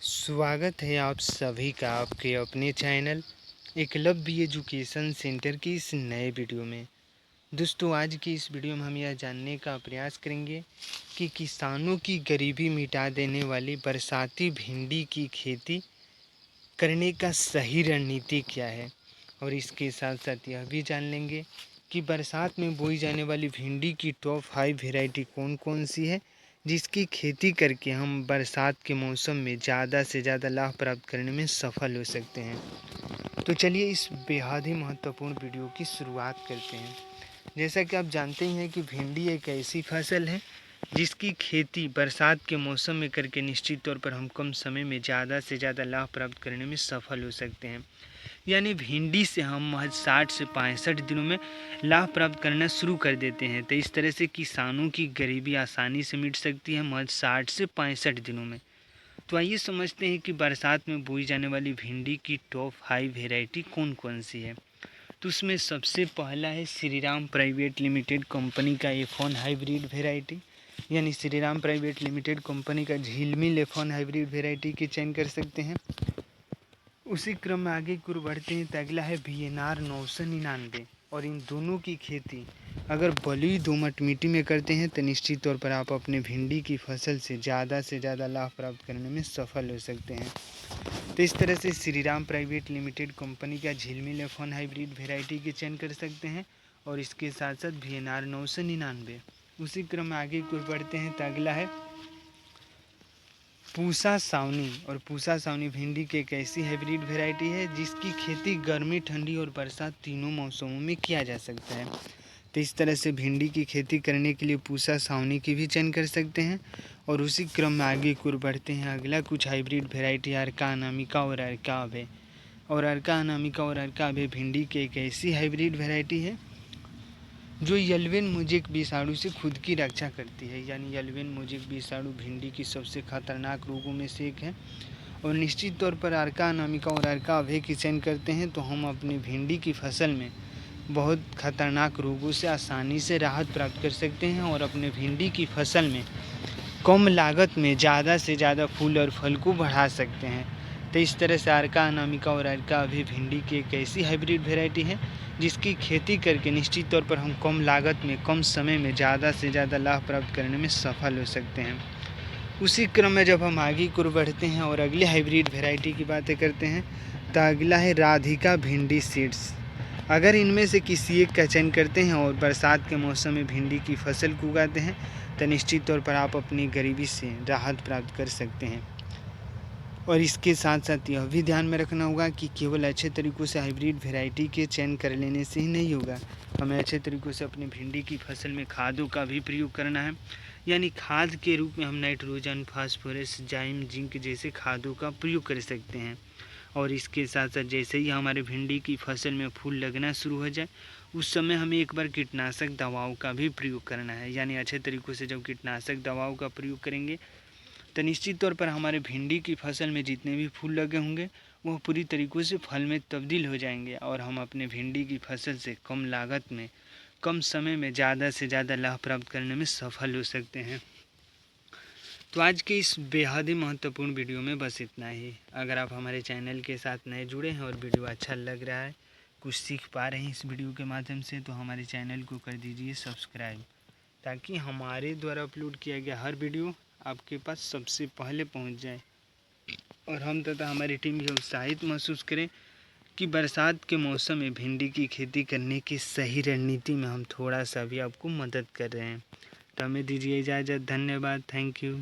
स्वागत है आप सभी का आपके अपने चैनल एकलव्य एजुकेशन सेंटर की इस नए वीडियो में। दोस्तों, आज की इस वीडियो में हम यह जानने का प्रयास करेंगे कि किसानों की गरीबी मिटा देने वाली बरसाती भिंडी की खेती करने का सही रणनीति क्या है, और इसके साथ साथ यह भी जान लेंगे कि बरसात में बोई जाने वाली भिंडी की टॉप 5 वैरायटी कौन कौन सी है, जिसकी खेती करके हम बरसात के मौसम में ज़्यादा से ज़्यादा लाभ प्राप्त करने में सफल हो सकते हैं। तो चलिए इस बेहद ही महत्वपूर्ण वीडियो की शुरुआत करते हैं। जैसा कि आप जानते ही हैं कि भिंडी एक ऐसी फसल है जिसकी खेती बरसात के मौसम में करके निश्चित तौर पर हम कम समय में ज़्यादा से ज़्यादा लाभ प्राप्त करने में सफल हो सकते हैं। यानी भिंडी से हम महज 60 से 65 दिनों में लाभ प्राप्त करना शुरू कर देते हैं। तो इस तरह से किसानों की गरीबी आसानी से मिट सकती है महज 60 से 65 दिनों में। तो आइए समझते हैं कि बरसात में बोई जाने वाली भिंडी की टॉप 5 वेराइटी कौन कौन सी है। तो उसमें सबसे पहला है श्रीराम प्राइवेट लिमिटेड कंपनी का F1 हाइब्रिड वेराइटी, यानी श्रीराम प्राइवेट लिमिटेड कंपनी का झिलमिल F1 हाइब्रिड वेराइटी की चयन कर सकते हैं। उसी क्रम में आगे की ओर बढ़ते हैं तो अगला है VNR 999, और इन दोनों की खेती अगर बलुई दोमट मिट्टी में करते हैं तो निश्चित तौर पर आप अपने भिंडी की फसल से ज़्यादा लाभ प्राप्त करने में सफल हो सकते हैं। तो इस तरह से श्रीराम प्राइवेट लिमिटेड कंपनी का झिलमिल F1 हाइब्रिड वेराइटी के चयन कर सकते हैं, और इसके साथ साथ VNR 999। उसी क्रम में आगे की ओर बढ़ते हैं तो अगला है पूसा सावनी, और पूसा सावनी भिंडी की एक ऐसी हाइब्रिड वेराइटी है जिसकी खेती गर्मी, ठंडी और बरसात तीनों मौसमों में किया जा सकता है। तो इस तरह से भिंडी की खेती करने के लिए पूसा सावनी की भी चयन कर सकते हैं। और उसी क्रम में आगे की ओर बढ़ते हैं, अगला कुछ हाइब्रिड वेराइटी अर्का अनामिका और अर्का अभय, और अर्का अनामिका और अर्का अभय भिंडी की एक ऐसी हाइब्रिड वेराइटी है जो यल्वेन मोज़ेक विषाणु से खुद की रक्षा करती है। यानी यल्वेन मोज़ेक विषाणु भिंडी की सबसे खतरनाक रोगों में से एक है। और निश्चित तौर पर अर्का अनामिका और अर्का अभय की चयन करते हैं तो हम अपनी भिंडी की फसल में बहुत खतरनाक रोगों से आसानी से राहत प्राप्त कर सकते हैं, और अपने भिंडी की फसल में कम लागत में ज़्यादा से ज़्यादा फूल और फल को बढ़ा सकते हैं। तो इस तरह से अर्का अनामिका और अर्का अभय भिंडी की एक ऐसी हाइब्रिड वेराइटी है जिसकी खेती करके निश्चित तौर पर हम कम लागत में कम समय में ज़्यादा से ज़्यादा लाभ प्राप्त करने में सफल हो सकते हैं। उसी क्रम में जब हम आगे की ओर बढ़ते हैं और अगले हाइब्रिड वेराइटी की बातें करते हैं तो अगला है राधिका भिंडी सीड्स। अगर इनमें से किसी एक का चयन करते हैं और बरसात के मौसम में भिंडी की फसल को उगाते हैं तो निश्चित तौर पर आप अपनी गरीबी से राहत प्राप्त कर सकते हैं। और इसके साथ साथ यह भी ध्यान में रखना होगा कि केवल अच्छे तरीक़ों से हाइब्रिड वैरायटी के चयन कर लेने से ही नहीं होगा, हमें अच्छे तरीक़ों से अपनी भिंडी की फसल में खादों का भी प्रयोग करना है। यानी खाद के रूप में हम नाइट्रोजन, फास्फोरस, जाइम, जिंक जैसे खादों का प्रयोग कर सकते हैं। और इसके साथ साथ जैसे ही हमारे भिंडी की फसल में फूल लगना शुरू हो जाए उस समय हमें एक बार कीटनाशक दवाओं का भी प्रयोग करना है। यानी अच्छे तरीक़ों से जब कीटनाशक दवाओं का प्रयोग करेंगे तो निश्चित तौर पर हमारे भिंडी की फसल में जितने भी फूल लगे होंगे वह पूरी तरीक़ों से फल में तब्दील हो जाएंगे, और हम अपने भिंडी की फसल से कम लागत में कम समय में ज़्यादा से ज़्यादा लाभ प्राप्त करने में सफल हो सकते हैं। तो आज के इस बेहद ही महत्वपूर्ण वीडियो में बस इतना ही। अगर आप हमारे चैनल के साथ नए जुड़े हैं और वीडियो अच्छा लग रहा है, कुछ सीख पा रहे हैं इस वीडियो के माध्यम से, तो हमारे चैनल को कर दीजिए सब्सक्राइब, ताकि हमारे द्वारा अपलोड किया गया हर वीडियो आपके पास सबसे पहले पहुंच जाए, और हम तथा हमारी टीम भी उत्साहित महसूस करें कि बरसात के मौसम में भिंडी की खेती करने की सही रणनीति में हम थोड़ा सा भी आपको मदद कर रहे हैं। तो हमें दीजिए इजाज़त। धन्यवाद। Thank you.